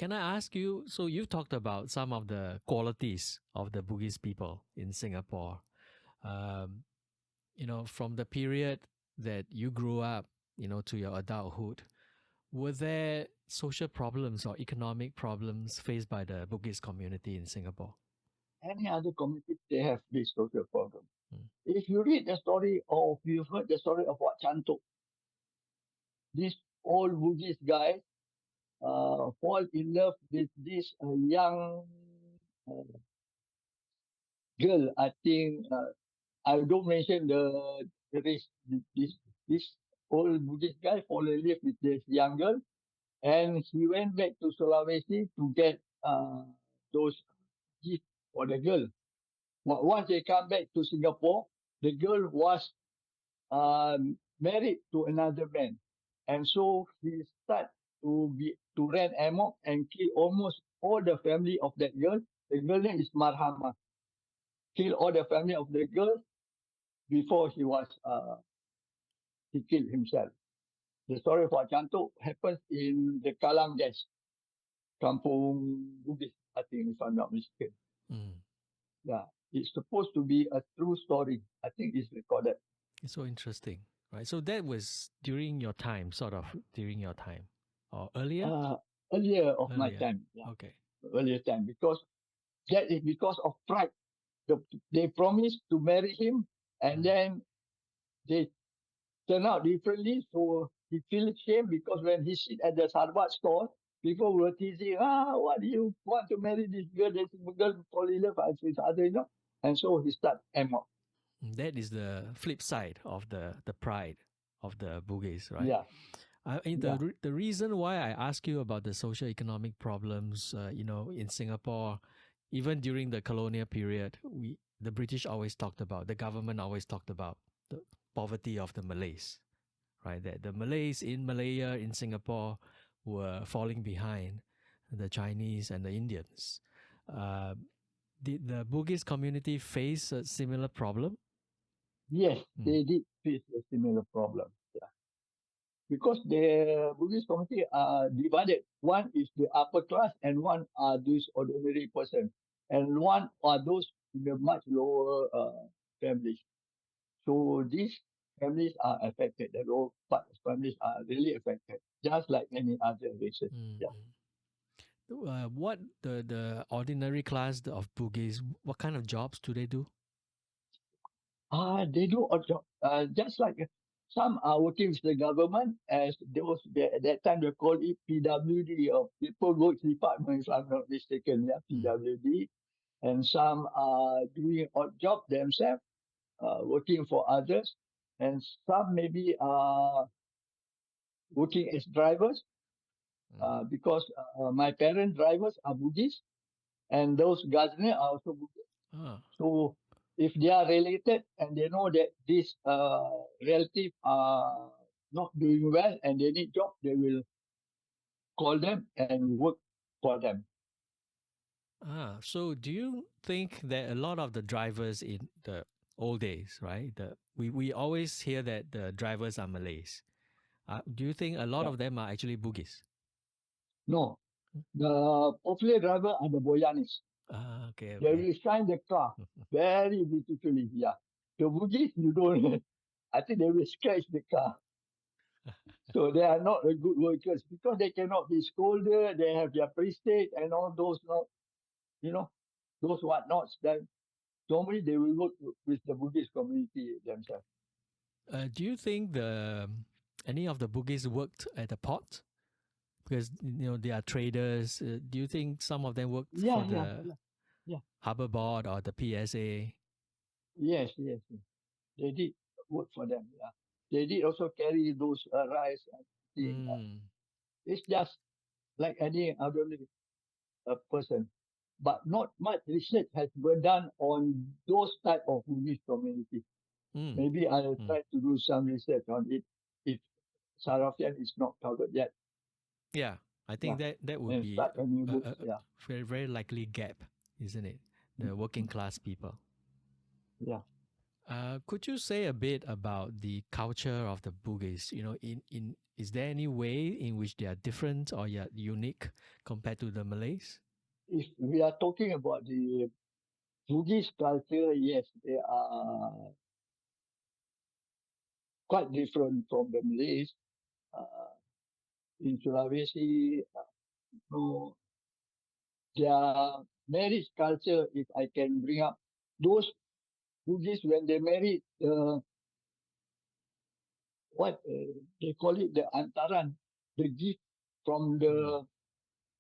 Can I ask you? So you've talked about some of the qualities of the Bugis people in Singapore. Um, from the period that you grew up, to your adulthood, were there social problems or economic problems faced by the Bugis community in Singapore? Any other community, they have this social problem. Mm. If you read the story of, you've heard the story of Wat Chantok, this old Bugis guy fall in love with this young uh, girl. I think I don't mention the race. This old Buddhist guy fall in love with this young girl, and he went back to Sulawesi to get those gifts for the girl. Once they come back to Singapore, the girl was married to another man, and so he start to rent amok and kill almost all the family of that girl. The girl name is Marhama. Kill all the family of the girl before he killed himself. The story of Chantok happens in the Kalang Des, Kampung Bugis, I think, if I'm not mistaken. Mm. Yeah, it's supposed to be a true story. I think it's recorded. It's so interesting, right? So that was during your time, sort of during your time, or earlier? Uh, Earlier of my Earlier. time, yeah, Okay. earlier time, because that is because of pride. They promised to marry him, and then they turn out differently. So he feels shame because when he sit at the Sarbat store, people were teasing, what do you want to marry this girl? This girl fall in love with his other, And so he start amok. That is the flip side of the pride of the Bugis, right? Yeah, yeah. The reason why I ask you about the social economic problems, in Singapore, even during the colonial period, the British always talked about, the government always talked about the poverty of the Malays, right? That the Malays in Malaya, in Singapore, were falling behind the Chinese and the Indians. Uh, did the Bugis community face a similar problem? Yes, Mm. they did face a similar problem. Yeah. Because the Buddhist community are divided. One is the upper class and one are those ordinary person. And one are those in the much lower families. So these families are affected. The lower part of families are really affected, just like any other races. Mm. Yeah. What the ordinary class of Bugis, what kind of jobs do they do? They do odd job. Just like some are working with the government, as at that time they call it PWD, or People Works Department, if I'm not mistaken. Yeah, Mm. PWD. And some are doing odd job themselves, working for others, and some maybe are working as drivers, Mm. because my parents' drivers are Buddhist, and those gardeners are also Buddhist. Ah. So if they are related and they know that these relative are not doing well and they need job, they will call them and work for them. So do you think that a lot of the drivers in the old days, right? We always hear that the drivers are Malays. Do you think a lot Yeah. of them are actually Bugis? No, the popular driver are the Boyanis. Okay, They okay. will shine the car very beautifully. Yeah. The Bugis, you don't. I think they will scratch the car. So they are not a good workers because they cannot be scolded. They have their prestige and all those, you know, those whatnots. Then normally they will work with the Buddhist community themselves. Do you think any of the Bugis worked at the port? Because they are traders. Do you think some of them worked Yeah, for yeah, the yeah, yeah. harbor board or the PSA? Yes, yes, yes. They did work for them. Yeah. They did also carry those rice and thing. Mm. It's just like any other person. But not much research has been done on those type of Buddhist community. Mm. Maybe I'll Mm. try to do some research on it if Sarafian is not covered yet. Yeah, I think Yeah. that would And be start a new books. a Yeah. very very likely gap, isn't it? The working class people. Yeah. Could you say a bit about the culture of the Bugis? You know, in is there any way in which they are different or yet unique compared to the Malays? If we are talking about the Bugis culture, yes, they are quite different from the Malays. Uh, in Sulawesi, no, their marriage culture, if I can bring up, those Bugis, when they married, what they call it, the antaran, the gift from Mm. the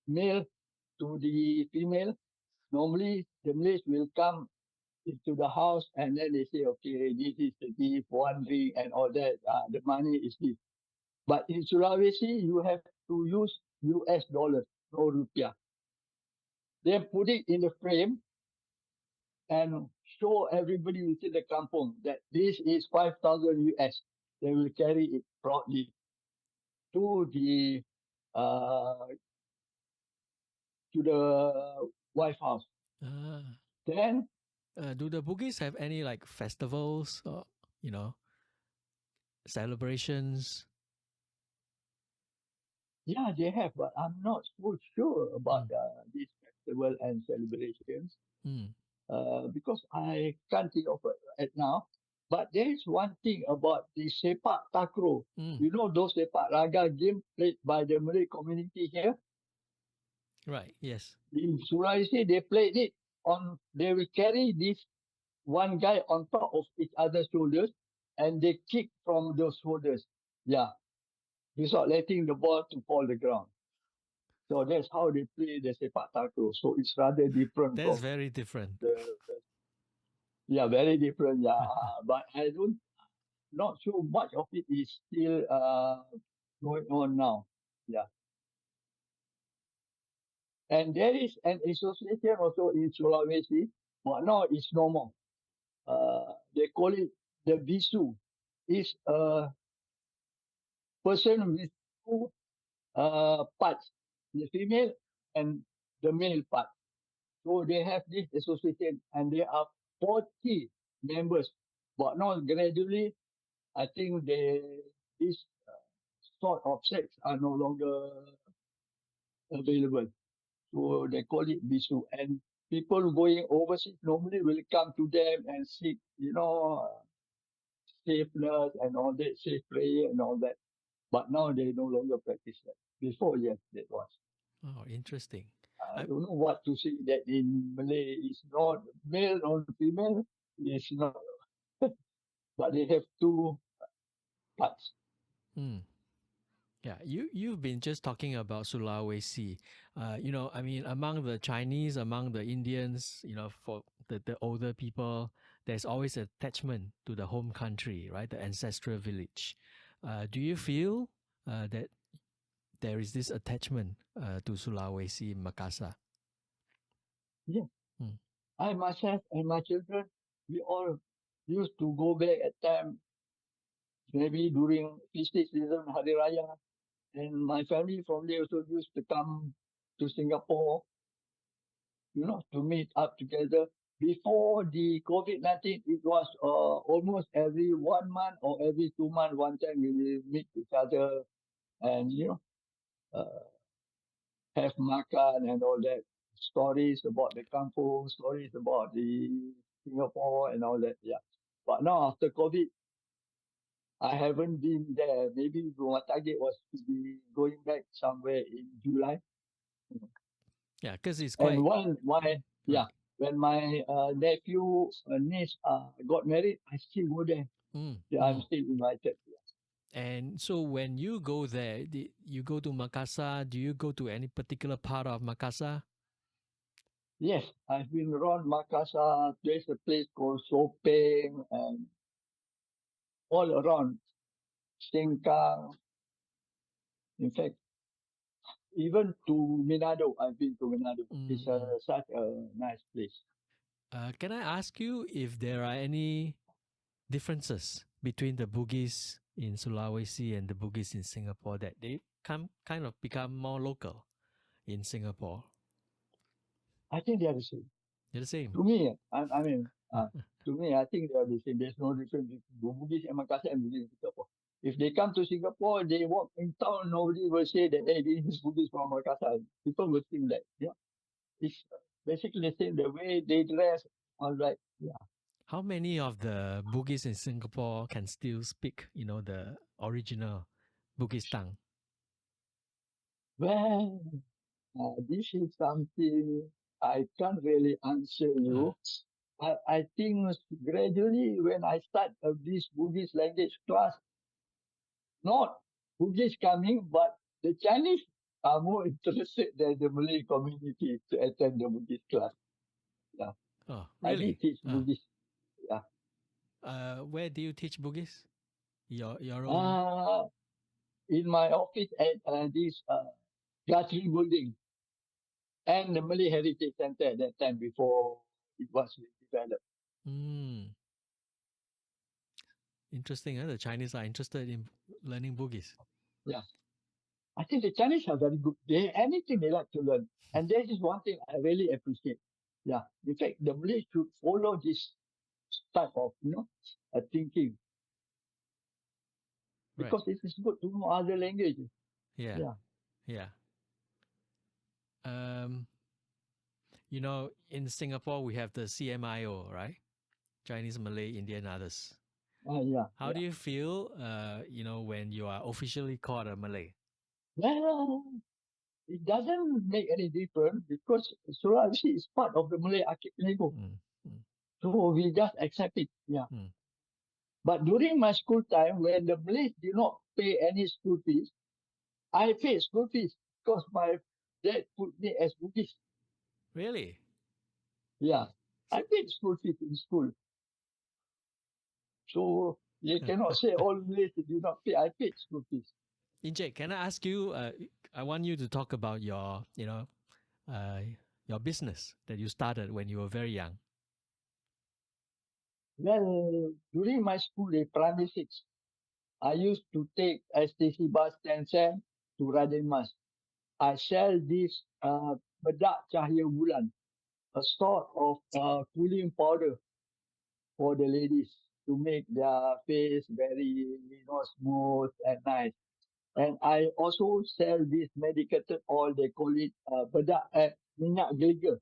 male to the female. Normally, the Malays will come into the house and then they say, okay, this is the gift, one ring and all that. The money is this. But in Sulawesi, you have to use US dollars, no rupiah. They put it in the frame and show everybody within the kampung that this is 5,000 US. They will carry it proudly to the uh, to the wife house. Ah. Then, Do the Bugis have any like festivals or you know celebrations? yeah, they have, but I'm not so sure about Mm. this festival and celebrations Mm. because I can't think of it now. But there is one thing about the sepak takraw. Mm. You know those sepak raga game played by the Malay community here Right. Yes. in Sulawesi. They played it on. They will carry this one guy on top of each other's shoulders, and they kick from those shoulders. Yeah, without letting the ball to fall the ground. So that's how they play the sepak takraw. So it's rather different That's from very different. the yeah, very different. Yeah, but I don't not sure much of it is still going on now. Yeah, and there is an association also in Sulawesi, but now it's no more. They call it the bisu. It's a person with two parts, the female and the male part. So they have this association and there are 40 members. But now gradually, I think this sort of sex are no longer available. So they call it bisu. And people going overseas normally will come to them and seek, safeness and all that, safe prayer and all that. But now they no longer practice that. Before, yes, that was. Oh, interesting. I I, don't know what to say that in Malay is not male or female. It's not, but they have two parts. mm. Yeah, you've been just talking about Sulawesi. I mean, among the Chinese, among the Indians, for the older people, there's always attachment to the home country, right? The ancestral village. Do you feel that there is this attachment to Sulawesi, Makassar? Yeah, Mm. I myself and my children, we all used to go back at time, maybe during festive season, Hari Raya, and my family from there also used to come to Singapore, to meet up together. Before the COVID-19, it was almost every 1 month or every 2 months, one time we will meet each other and, uh, have makan and all that. Stories about the kampung, stories about the Singapore and all that. Yeah. But now after COVID, I haven't been there. Maybe my target was to be going back somewhere in July. Yeah, because it's And quite. when my Right. yeah, when my nephew niece got married, I still go there. Mm, Yeah, I'm mm. still invited. And so when you go there, you go to Makassar, do you go to any particular part of Makassar? Yes, I've been around Makassar. There's a place called Sopeng and all around Sengkang. In fact, even to Manado, I've been to Manado. It's Mm-mm. such a nice place. Can I ask you if there are any differences between the Bugis in Sulawesi and the Bugis in Singapore that they kind of become more local in Singapore? I think they are the same. They're the same. To me, I mean, to me, I think they are the same. There's no difference between Bugis and Makassar and Bugis in Singapore. If they come to Singapore, they walk in town, nobody will say that, hey, this is Bugis from Makassar. People will think that, yeah, it's basically the same. The way they dress, all right, yeah. How many of the Bugis in Singapore can still speak, the original Bugis tongue? Well, this is something I can't really answer Uh, you. I think gradually when I start this Bugis language class, not Bugis coming, but the Chinese are more interested than the Malay community to attend the Bugis class. Yeah, oh, I did really? teach Bugis. Yeah, Where do you teach Bugis? Your own. uh, in my office at this Guthrie building and the Malay Heritage Center at that time before it was developed. Mm, interesting. The Chinese are interested in learning Bugis. Yeah, I think the Chinese are very good. They anything they like to learn, and this is one thing I really appreciate. Yeah, in fact, the Malay should follow this type of thinking Right. because it is good to know other languages. Yeah. Yeah, Yeah. Um, in Singapore we have the CMIO, right? Chinese, Malay, Indian, others. yeah, How yeah. do you feel, when you are officially called a Malay? Well, it doesn't make any difference because Sulawesi is part of the Malay archipelago, Mm, mm, so we just accept it. Yeah. mm. But during my school time, when the Malays did not pay any school fees, I paid school fees because my dad put me as Bugis. Really? Yeah, I So, paid school fees in school. So you cannot say all Malays did not pay. I paid school fees. Injek, can I ask you? I want you to talk about uh, your business that you started when you were very young. Well, during my school day, primary six, I used to take STC bus 10 cent to Radin Mas. I sell this bedak cahaya bulan, a sort of cooling powder for the ladies to make their face very, smooth and nice. And I also sell this medicated oil. They call it bedak minyak geliga.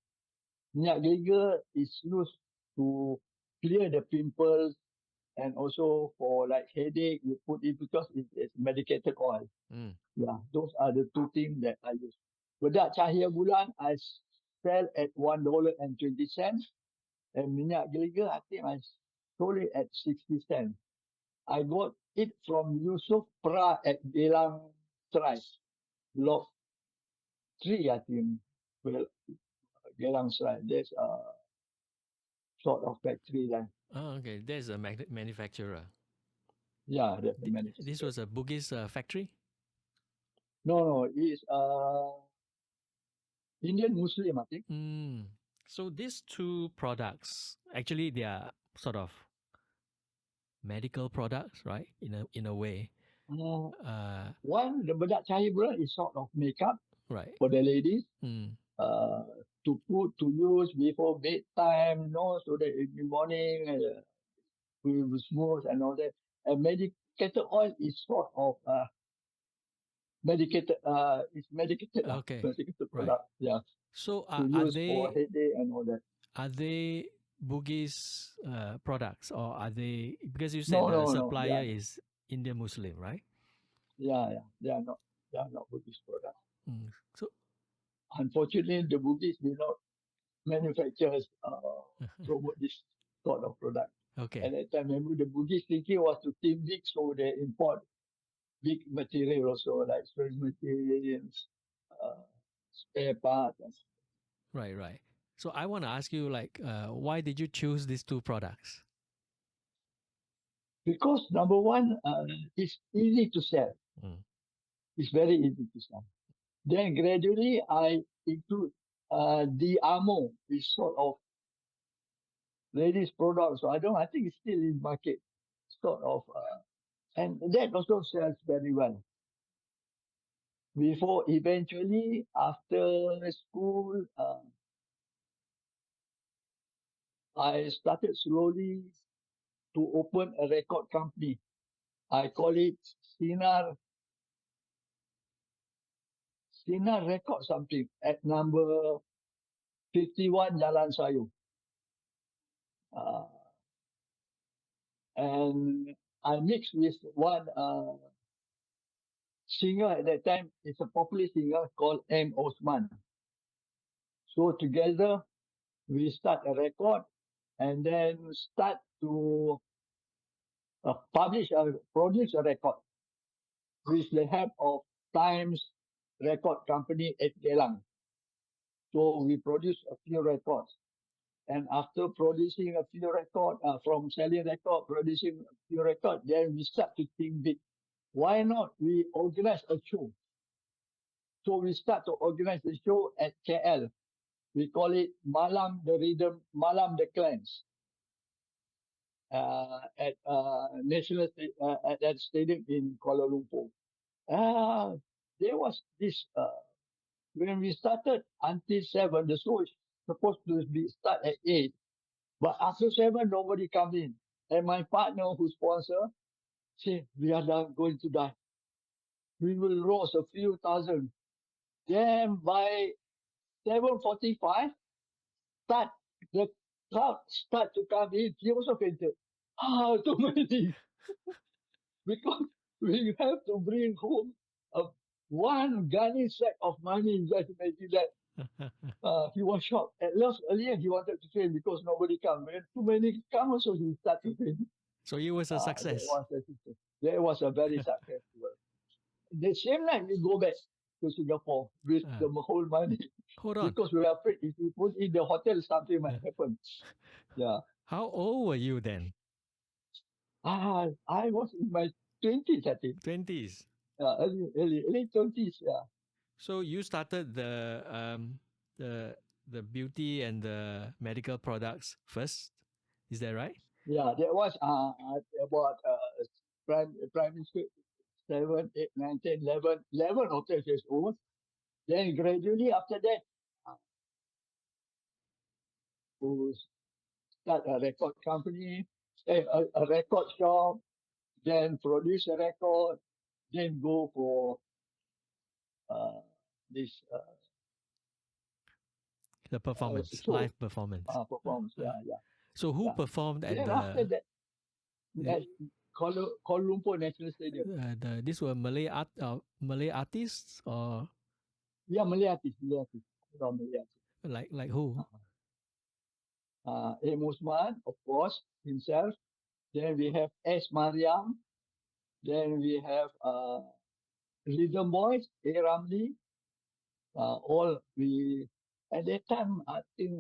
Minyak geliga is used to clear the pimples and also for like headache. You put it because it's medicated oil. Mm. Yeah, those are the two things that I use. Bedak cahaya bulan I sell at $1.20, and minyak geliga I think I sold it at 60 cents. I got it from Yusuf Pra at Geylang Serai, Block 3, I think. Well, Geylang Serai. There's a sort of factory there. Oh, okay. There's a manufacturer. Yeah, there's a This manufacturer. was a Bugis factory. No, it's Indian Muslim, I think. Mm. So these two products, actually, they are sort of medical products, right? In a way. Uh, Uh, One, the bedak cahaya bulan is sort of makeup right. for the ladies. Mm. uh, to put to use before bedtime, so that in the morning we will smooth and all that. And medicated oil is sort of medicated. It's medicated Okay. medicated Right. product. Yeah, So to are use for they headache and all that. are they Bugis products, or are they, because you said No, the no, no. They supplier are not. is Indian Muslim, right? Yeah. They are not. They are not Buddhist products. Mm. So Unfortunately, the Buddhists do not manufacture promote this sort of product. okay. At that time, remember the Buddhist thinking was to think big, so they import big material also, like sewing materials, uh, spare parts. Right, right. So I want to ask you, like, why did you choose these two products? Because number one, it's easy to sell. Mm. It's very easy to sell. Then gradually I include the Amo, is sort of ladies product. So I think it's still in market, sort of, and that also sells very well. Before eventually after school, I started slowly to open a record company. I call it Sinar Record something at number 51 Jalan Sayur. Uh, and I mixed with one singer at that time. It's a popular singer called M. Osman. So together we start a record and then start to produce a record with the help of Times Record Company at Gelang. So we produced a few records. And after producing a few records, from selling record, producing a few records, then we start to think big. Why not we organize a show? So we start to organize the show at KL. We call it Malam the Rhythm, Malam the Clans, at at that stadium in Kuala Lumpur. There was this when we started until 7. The show is supposed to be start at 8, but after 7 nobody come in. And my partner who sponsor said we are not going to die. We will lose a few thousand. Then by 7:45, start the crowd start to come in. He also fainted. Too many. Because we have to bring home a one gunny sack of money. Just imagine that. He was shocked. At last, earlier he wanted to faint because nobody come. When too many come, also he started to faint. So it was a success. That was a very successful. The same night we go back to Singapore with the whole money. Hold on. Because we were afraid if we put in the hotel, something might happen. Yeah. How old were you then? I was in my 20s, I think. 20s. Early 20s, yeah. So you started the beauty and the medical products first, is that right? Yeah, that was about primary school, 7, 8, 9, 10, 11, 11 or 12 years old. Then gradually after that, to start a record company, a record shop, then produce a record, then go for this The performance, show, live performance. performance. Yeah. So who performed at then after that, at Kuala Lumpur National Stadium. These were Malay artists or? Yeah, Malay artists. Like who? A. Musman, of course, himself. Then we have S. Mariam. Then we have Rhythm Boys, A. Ramli. All we at that time, I think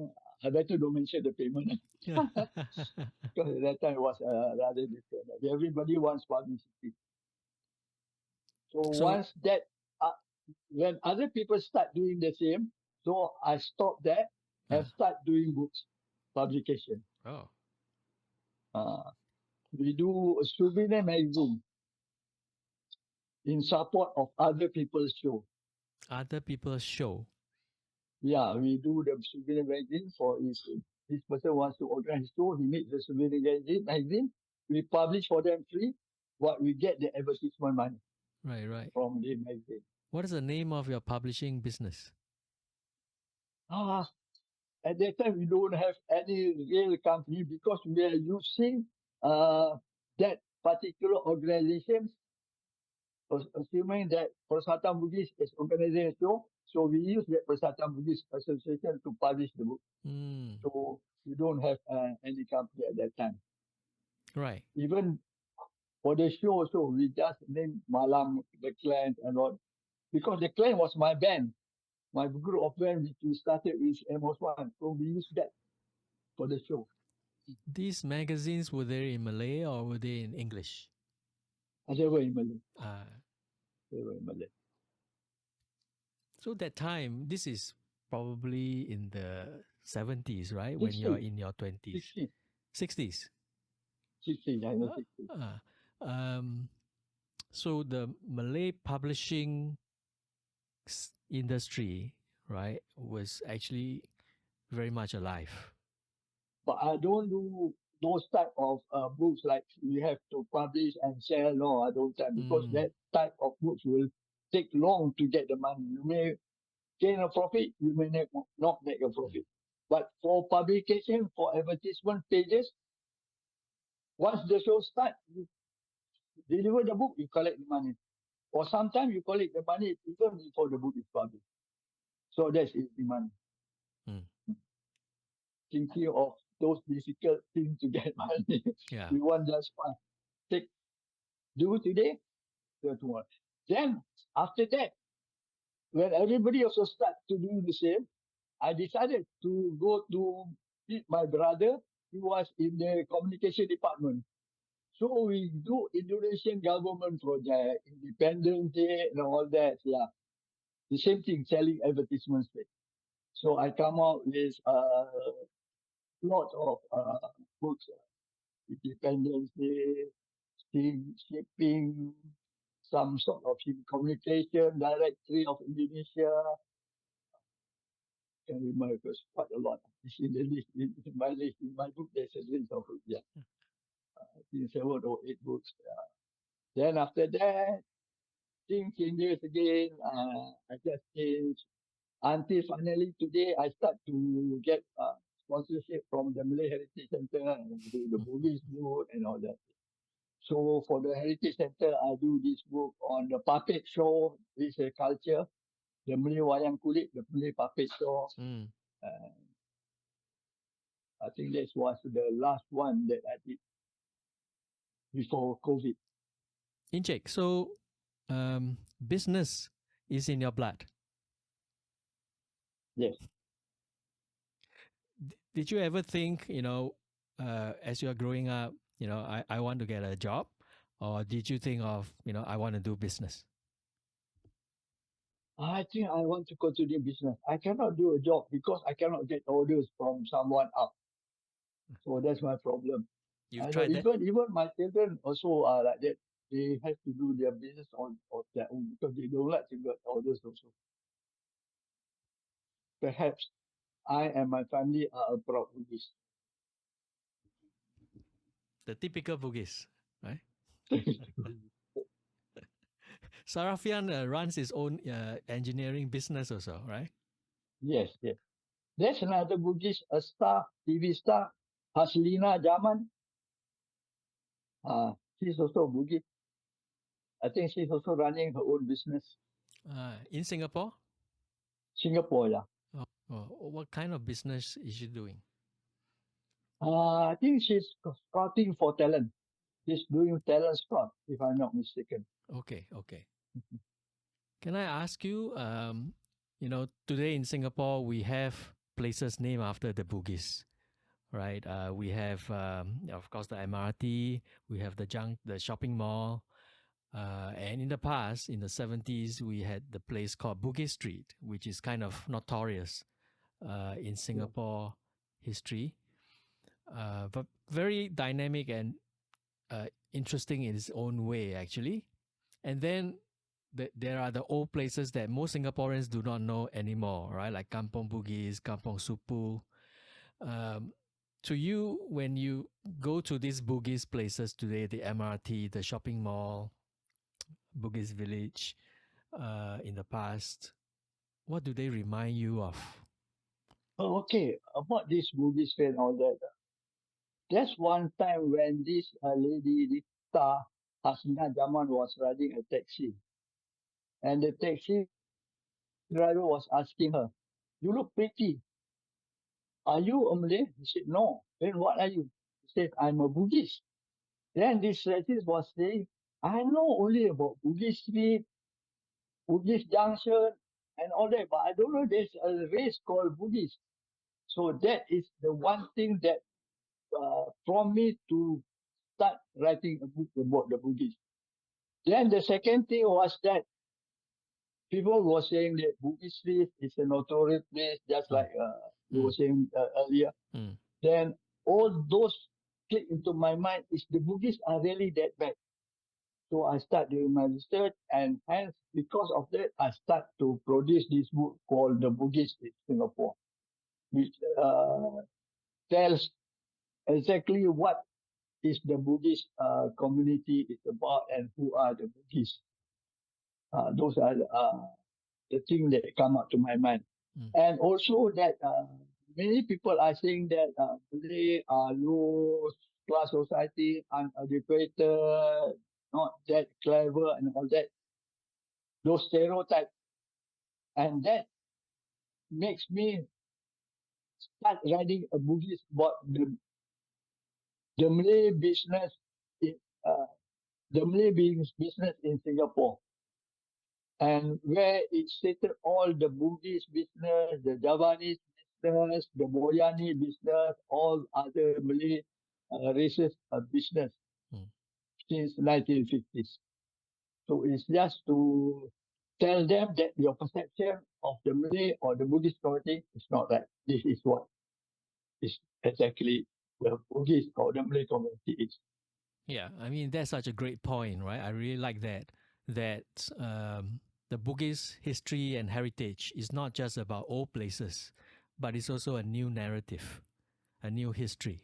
I better don't mention the payment because at that time it was rather different. Everybody wants publicity. So once that, when other people start doing the same, so I stop that and start doing books publication. We do a souvenir magazine in support of other people's show. Other people's show? Yeah, we do the souvenir magazine for this person wants to organize show. He makes the souvenir magazine. We publish for them free. What we get the advertisement money. Right. From the magazine. What is the name of your publishing business? At that time we don't have any real company because we are using that particular organization, assuming that Persatuan Bugis is organizing a show, so we use that Persatuan Bugis Association to publish the book. So we don't have any company at that time. Right. Even for the show also, we just named Malam, the clan and all. Because the clan was my band, my group of band which we started with MS1. So we used that for the show. These magazines, were they in Malay or were they in English? They were in Malay. They were in Malay. So that time, this is probably in the 70s, right? 60. When you're in your 20s. 60s. 60s, I know 60s. So the Malay publishing industry, right, was actually very much alive. But I don't do those type of books like you have to publish and sell. No, I don't type because that type of books will take long to get the money. You may gain a profit, you may not make a profit. But for publication, for advertisement pages, once the show starts, you deliver the book, you collect the money. Or sometimes you collect the money even before the book is published. So that's easy money. Thinking of those difficult things to get money. Yeah. We want just fun. Do today, do tomorrow. Then after that, when everybody also start to do the same, I decided to go to meet my brother. He was in the communication department. So we do Indonesian government project, Independence Day and all that. Yeah. The same thing, selling advertisements. So I come out with lots of books. Independence Day, shipping, some sort of communication, directory of Indonesia. I can remember because quite a lot. It's in the list, in my list, in my book, there's a list of it. Yeah. I think 7 or 8 books. Then after that, things changes again. I just changed until finally today I start to get sponsorship from the Malay Heritage Center and do the Bugis book and all that. So for the Heritage Center, I do this book on the puppet show. This is a culture, the Malay wayang kulit, the Malay puppet show. I think that was the last one that I did before COVID. Injek, so business is in your blood. Yes. Did you ever think, as you are growing up, I want to get a job? Or did you think of, I want to do business? I think I want to continue business. I cannot do a job because I cannot get orders from someone else. So that's my problem. You've tried that? Even my children also are like that. They have to do their business on their own because they don't like to get orders also. Perhaps I and my family are a proud Bugis. The typical Bugis, right? Sarafian runs his own engineering business also, right? Yes, yes. There's another Bugis, a star, TV star, Haslina Jaman. She's also Bugis. I think she's also running her own business. In Singapore? Singapore, yeah. What kind of business is she doing? I think she's scouting for talent. She's doing talent scout, if I'm not mistaken. Okay. Can I ask you, today in Singapore, we have places named after the Bugis, right? We have, of course, the MRT, we have the shopping mall. And in the past, in the 70s, we had the place called Bugis Street, which is kind of notorious in Singapore history, but very dynamic and interesting in its own way, actually. And then there are the old places that most Singaporeans do not know anymore, right? Like Kampong Bugis, Kampong Supu. To you, when you go to these Bugis places today, the MRT, the shopping mall, Bugis Village, in the past, what do they remind you of? Okay, about this Bugis fair and all that. There's one time when this lady, this star, Hasina Jaman, was riding a taxi. And the taxi driver was asking her, "You look pretty. Are you a Malay?" He said, "No." "Then what are you?" He said, "I'm a Bugis." Then this racist was saying, "I know only about Bugis Street, Bugis Junction, and all that, but I don't know there's a race called Bugis." So that is the one thing that prompted me to start writing a book about the Bugis. Then the second thing was that people were saying that Bugis Street is a notorious place, just like you were saying earlier. Then all those click into my mind is the Bugis are really that bad. So I start doing my research, and hence because of that, I start to produce this book called The Bugis in Singapore, which tells exactly what is the Buddhist community is about and who are the Buddhists. Those are the things that come up to my mind. Mm. And also that many people are saying that Malay are low class society, uneducated, not that clever and all that. Those stereotypes. And that makes me start writing a book about the Malay business in uh, the Malay business in Singapore. And where it stated all the Bugis business, the Javanese business, the Boyani business, all other Malay races business Mm. since 1950s. So it's just to tell them that your perception of the Malay or the Buddhist community is not right. This is what is exactly the Bugis or the Malay community is. Yeah, I mean that's such a great point, right? I really like that. That the Bugis history and heritage is not just about old places, but it's also a new narrative, a new history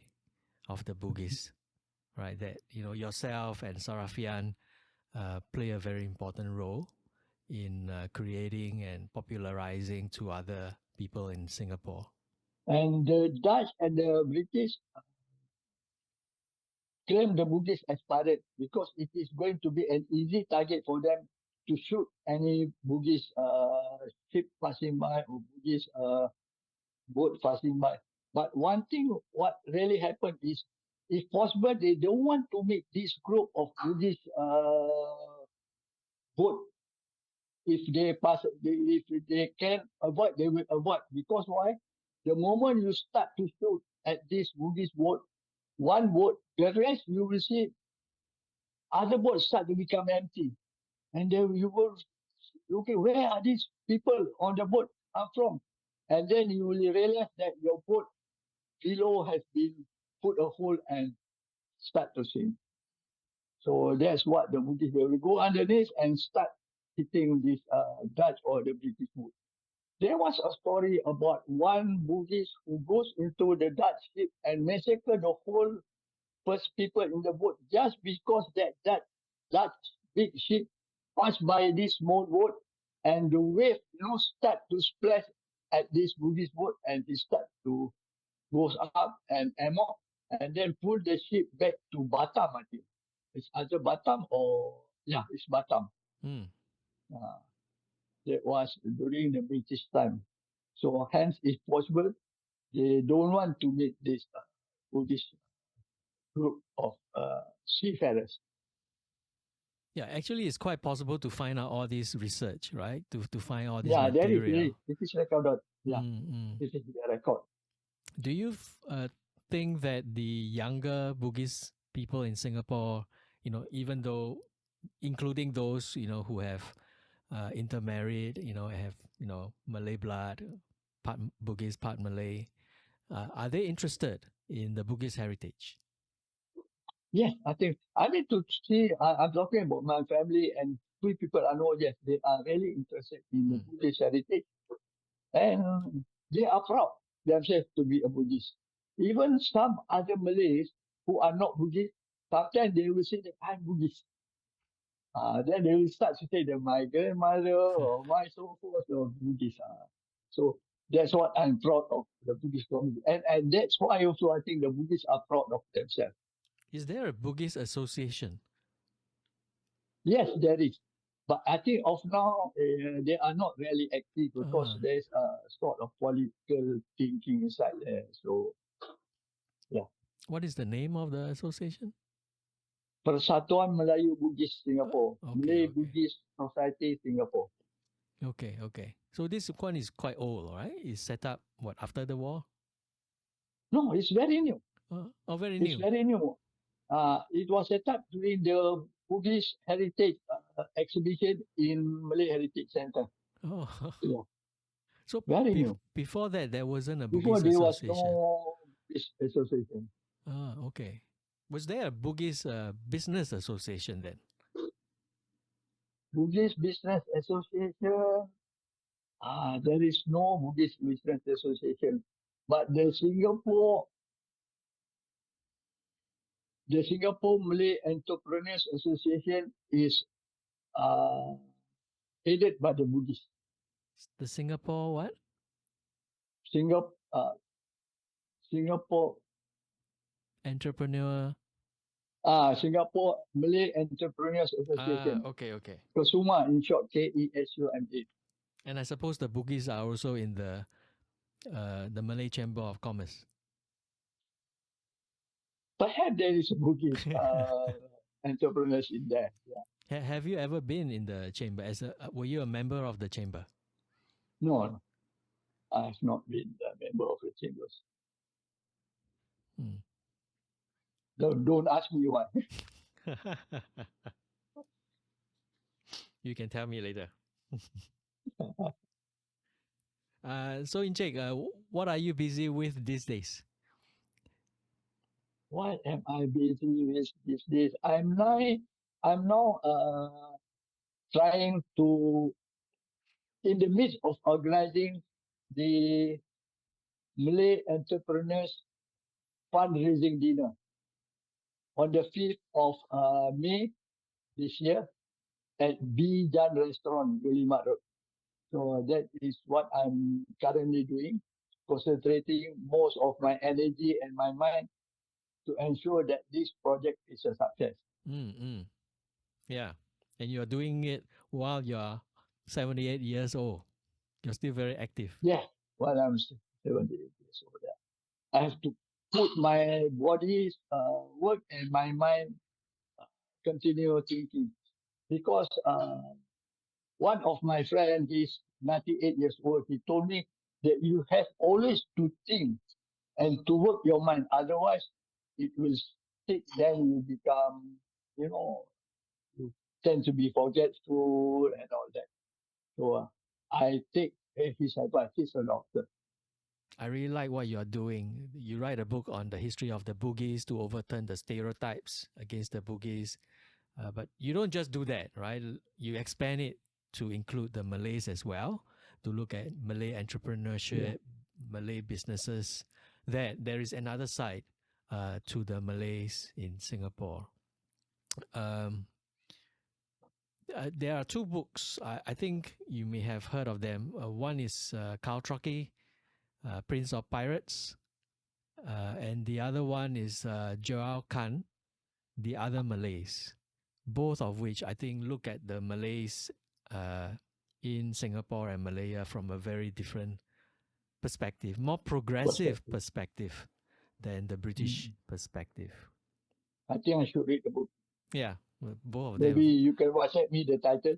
of the Bugis, right? That yourself and Sarafian play a very important role in creating and popularizing to other people in Singapore. And the Dutch and the British claim the Bugis as pirate because it is going to be an easy target for them to shoot any Bugis ship passing by or Bugis boat passing by. But one thing, what really happened is, if possible, they don't want to meet this group of Bugis boat. If they pass, if they can avoid, they will avoid. Because why? The moment you start to shoot at this Bugis boat, one boat, the rest you will see other boats start to become empty. And then you will, okay, where are these people on the boat are from? And then you will realize that your boat below has been put a hole and start to sink. So that's what the British will go underneath and start hitting this Dutch or the British boat. There was a story about one Buddhist who goes into the Dutch ship and massacre the whole first people in the boat just because that big ship passed by this small boat and the wave start to splash at this Buddhist boat and it start to goes up and amok and then pull the ship back to Batam, I think. It's either Batam or yeah, it's Batam. Mm. Uh, that was during the British time. So hence, if possible, they don't want to meet this Buddhist group of seafarers. Yeah, actually, it's quite possible to find out all this research, right? To find all this Yeah, there is. material. It is recorded. Yeah, Mm-mm. this is the record. Do you think that the younger Bugis people in Singapore, even though, including those who have intermarried, have Malay blood, part Bugis, part Malay, are they interested in the Bugis heritage? Yes, I need to see. I'm talking about my family and three people I know. Yes, they are really interested in the Mm. Buddhist heritage, and they are proud themselves to be a Buddhist. Even some other Malays who are not Buddhist, sometimes they will say that I'm Buddhist. Then they will start to say that my grandmother or my so forth or Buddhist. So that's what I'm proud of the Buddhist community, and that's why also I think the Buddhists are proud of themselves. Is there a Bugis association? Yes, there is. But I think of now, they are not really active because Uh, there's a sort of political thinking inside there. So, yeah. what is the name of the association? Persatuan Melayu Bugis Singapore. Okay, Malay okay. Bugis Society Singapore. Okay, okay. So this one is quite old, right? It's set up what after the war? No, it's very new. Oh, very It's new. very new. It was set up during the Bugis Heritage exhibition in Malay Heritage Center. Oh, Yeah, so very new. before that there wasn't a Before Bugis there was association. no association. Okay. Was there a Bugis business association then? Bugis Business Association. There is no Bugis Business Association, but the Singapore the Singapore Malay Entrepreneurs Association is uh, headed by the Buddhists. The Singapore what? Singapore, Singapore, Entrepreneur. Singapore Malay Entrepreneurs Association. Okay. KESUMA, in short, KESUMA. And I suppose the Bugis are also in the Malay Chamber of Commerce. Perhaps there is a Bugis entrepreneurs in there. Yeah. Have you ever been in the chamber? Were you a member of the chamber? No, I have not been a member of the chambers. Hmm. Don't ask me why. You can tell me later. So Encik, what are you busy with these days? What am I busy with these days? I'm now trying to, in the midst of organizing the Malay Entrepreneurs Fundraising Dinner on the 5th of May this year at Bijan Restaurant, Gulimat Road. So that is what I'm currently doing, concentrating most of my energy and my mind to ensure that this project is a success. Yeah. And you're doing it while you're 78 years old. You're still very active. Yeah, while I'm 78 years old. Yeah. I have to put my body's work and my mind continue thinking. Because one of my friends, he's 98 years old, he told me that you have always to think and to work your mind. Otherwise, it will stick, then you become, you tend to be forgetful and all that. So I take his advice. He's a doctor. I really like what you're doing. You write a book on the history of the Bugis to overturn the stereotypes against the Bugis. But you don't just do that, right? You expand it to include the Malays as well, to look at Malay entrepreneurship, Malay businesses. That there is another side to the Malays in Singapore. There are two books. I think you may have heard of them. One is Khao Traki, Prince of Pirates, and the other one is Joao Khan, The Other Malays. Both of which I think look at the Malays in Singapore and Malaya from a very different perspective, more progressive perspective than the British perspective. I think I should read the book. Yeah, both of Maybe them. you can WhatsApp me the title.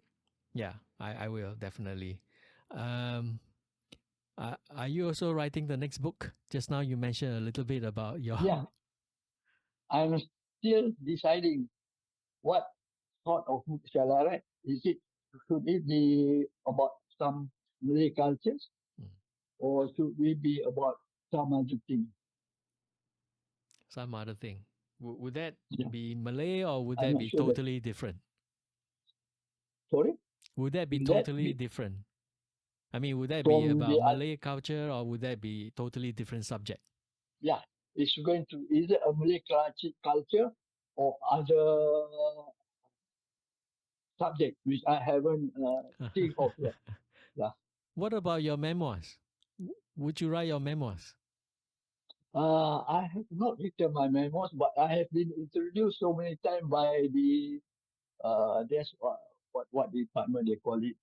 Yeah, I will definitely. Are you also writing the next book? Just now you mentioned a little bit about your. Yeah, I'm still deciding what sort of book shall I write. Should it be about some Malay cultures, or should it be about some other thing? Some other thing. Would that Yeah. be Malay or would I'm that not be sure that. totally different? Sorry? Would that be Will that totally be different? I mean, would that be from about the Malay culture or would that be totally different subject? yeah? It's going to is it a Malay culture or other subject which I haven't think of yet. Yeah. What about your memoirs? Would you write your memoirs? I have not written my memoirs, but I have been introduced so many times by the there's what department they call it,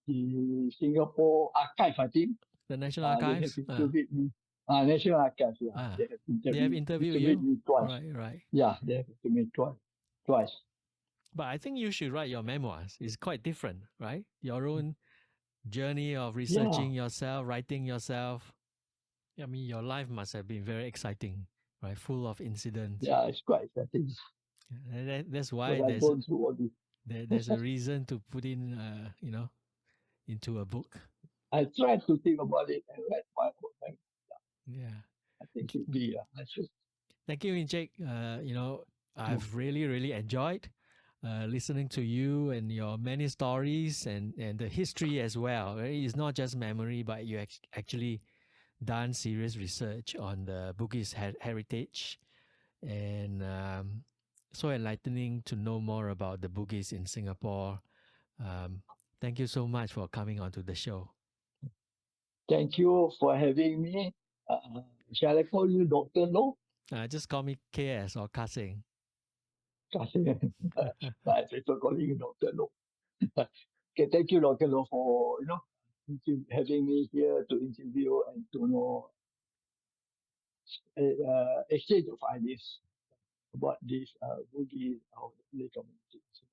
the Singapore Archive, I think. The National They have Archives? interviewed me. National Archives, yeah. Ah, They have they have interviewed interviewed you? me twice. Right. Yeah, they have interviewed me twice. But I think you should write your memoirs. It's quite different, right? Your own journey of researching yourself, writing yourself. I mean, your life must have been very exciting, right? Full of incidents. Yeah, it's quite exciting. That's why I've gone through all this. there's a reason to put in, into a book. I tried to think about it and write my own. Yeah. I think it should be. I should. Thank you, Encik. I've really enjoyed listening to you and your many stories and the history as well. It's not just memory, but you actually done serious research on the Bugis heritage. and so enlightening to know more about the Bugis in Singapore. Thank you so much for coming onto the show. Thank you for having me. Shall I call you Dr. Loh? Just call me KS or Kasing. I prefer calling you Dr. Loh. Okay, thank you, Dr. Loh, for having me here to interview and to know exchange of ideas about this Bugis our Malay community. So,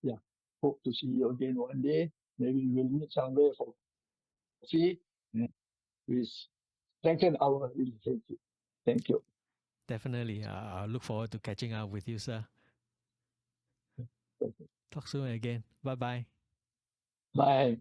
yeah, hope to see you again one day. Maybe we'll meet somewhere for coffee. And we strengthen our relationship. Thank you. Definitely. I look forward to catching up with you, sir. Thank you. Talk soon again. Bye bye. Bye.